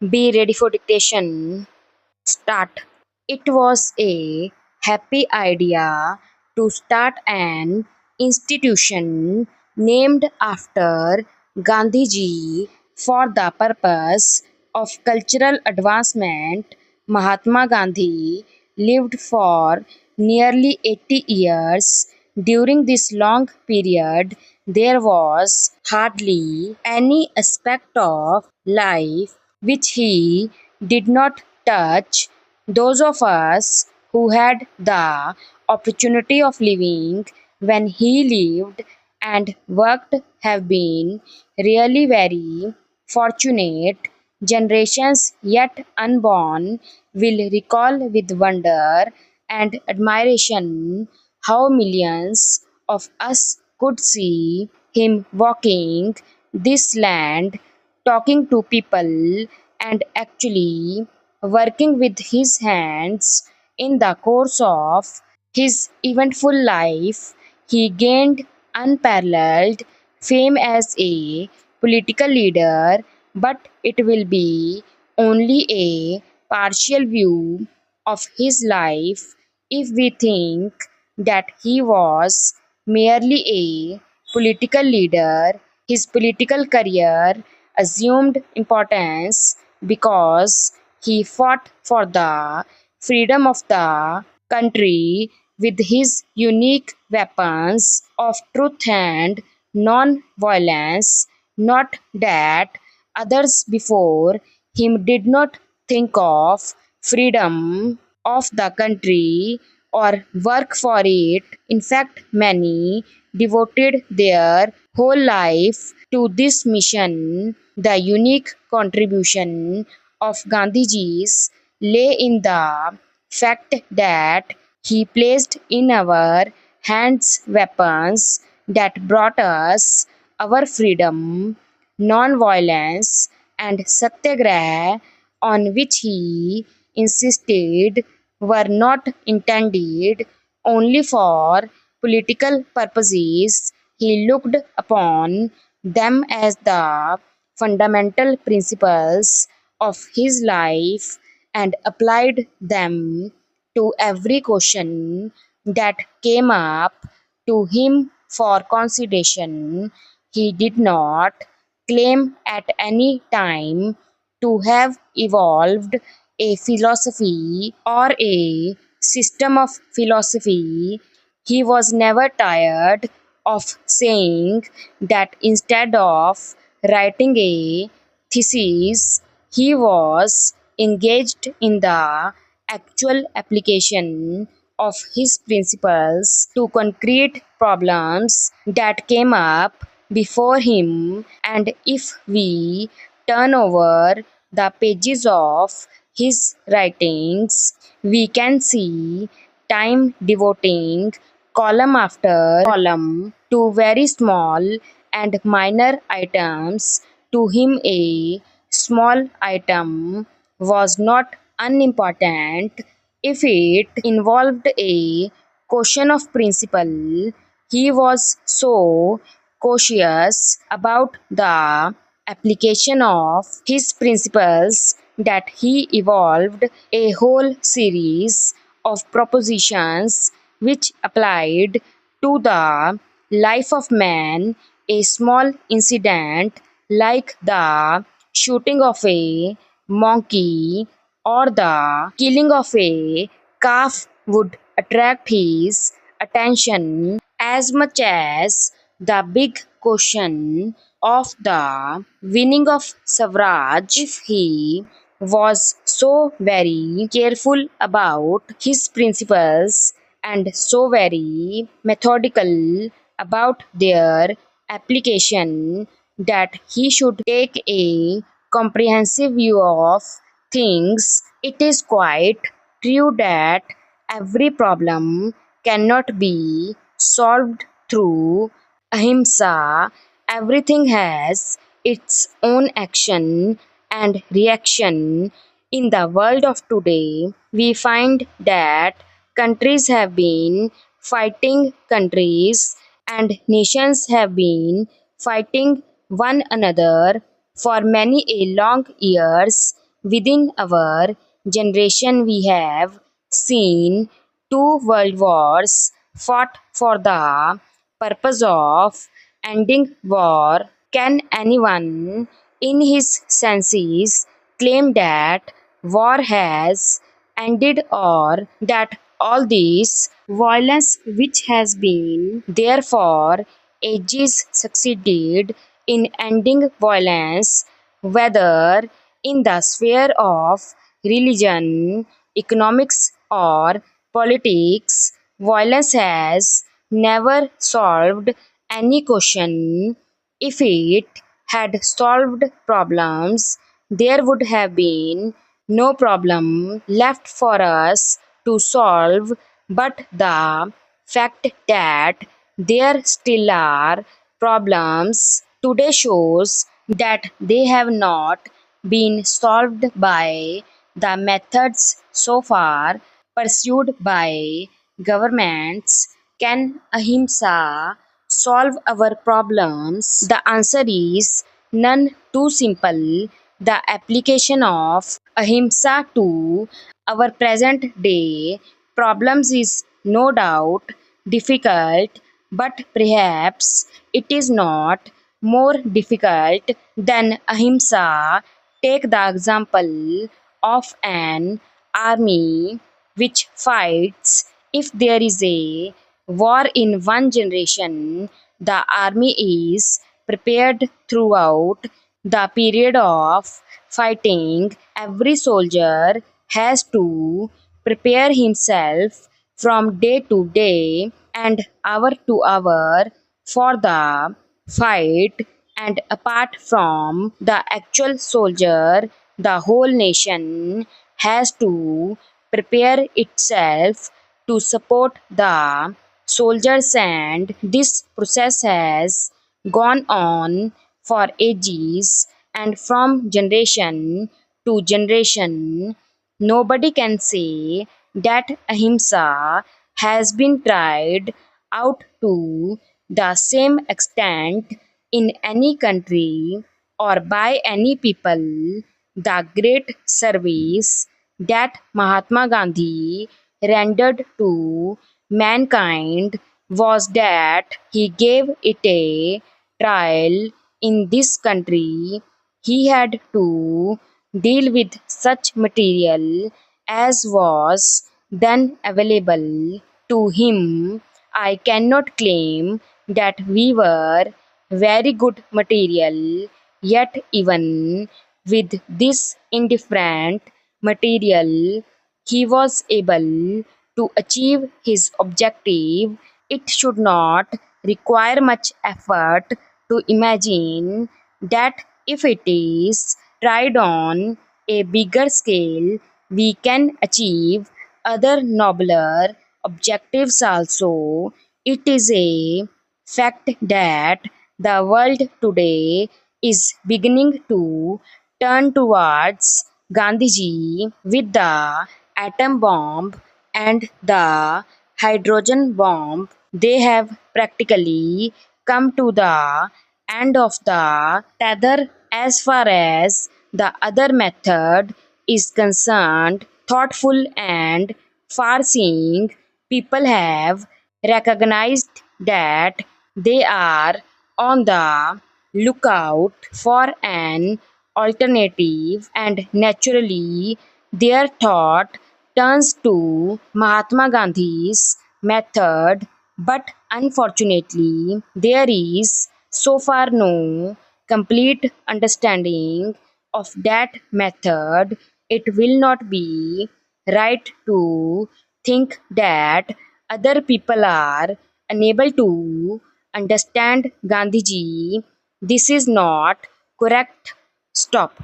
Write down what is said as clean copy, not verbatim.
Be ready for dictation. Start. It was a happy idea to start an institution named after Gandhiji for the purpose of cultural advancement. Mahatma Gandhi lived for nearly 80 years. During this long period, there was hardly any aspect of life which he did not touch. Those of us who had the opportunity of living when he lived and worked have been really very fortunate. Generations yet unborn will recall with wonder and admiration how millions of us could see him walking this land, talking to people, and actually working with his hands. In the course of his eventful life, he gained unparalleled fame as a political leader, but it will be only a partial view of his life if we think that he was merely a political leader. His political career assumed importance because he fought for the freedom of the country with his unique weapons of truth and non-violence. Not that others before him did not think of freedom of the country or work for it. In fact, many devoted their whole life to this mission. The unique contribution of Gandhiji's lay in the fact that he placed in our hands weapons that brought us our freedom, non-violence, and satyagraha, on which he insisted, were not intended only for political purposes. He looked upon them as the fundamental principles of his life and applied them to every question that came up to him for consideration. He did not claim at any time to have evolved a philosophy or a system of philosophy. He was never tired of saying that instead of writing a thesis, he was engaged in the actual application of his principles to concrete problems that came up before him. And if we turn over the pages of his writings, we can see time devoting column after column to very small and minor items. To him, a small item was not unimportant if it involved a question of principle. He was so cautious about the application of his principles that he evolved a whole series of propositions which applied to the life of man. A small incident like the shooting of a monkey or the killing of a calf would attract his attention as much as the big question of the winning of Swaraj. If he was so very careful about his principles and so very methodical about their application that he should take a comprehensive view of things. It is quite true that every problem cannot be solved through ahimsa. Everything has its own action and reaction. In the world of today, we find that countries have been fighting countries and nations have been fighting one another for many a long years. Within our generation, we have seen two world wars fought for the purpose of ending war. Can anyone in his senses claim that war has ended or that all this violence which has been there for ages succeeded in ending violence, whether in the sphere of religion, economics, or politics? Violence has never solved any question. If it had solved problems, there would have been no problem left for us to solve, but the fact that there still are problems today shows that they have not been solved by the methods so far pursued by governments. Can ahimsa solve our problems? The answer is none too simple. The application of ahimsa to our present day problems is no doubt difficult, but perhaps it is not more difficult than ahimsa. Take the example of an army which fights. If there is a war in one generation, the army is prepared throughout the period of fighting. Every soldier has to prepare himself from day to day and hour to hour for the fight, and apart from the actual soldier, the whole nation has to prepare itself to support the soldiers, and this process has gone on for ages, and from generation to generation. Nobody can say that ahimsa has been tried out to the same extent in any country or by any people. The great service that Mahatma Gandhi rendered to mankind was that he gave it a trial in this country. He had to deal with such material as was then available to him. I cannot claim that we were very good material, yet, even with this indifferent material, he was able to achieve his objective. It should not require much effort to imagine that if it is tried on a bigger scale, we can achieve other nobler objectives also. It is a fact that the world today is beginning to turn towards Gandhiji with the atom bomb and the hydrogen bomb. They have practically come to the end of the tether as far as the other method is concerned. Thoughtful and far seeing people have recognized that they are on the lookout for an alternative, and naturally their thought turns to Mahatma Gandhi's method. But unfortunately, there is so far no complete understanding of that method. It will not be right to think that other people are unable to understand Gandhiji. This is not correct. Stop.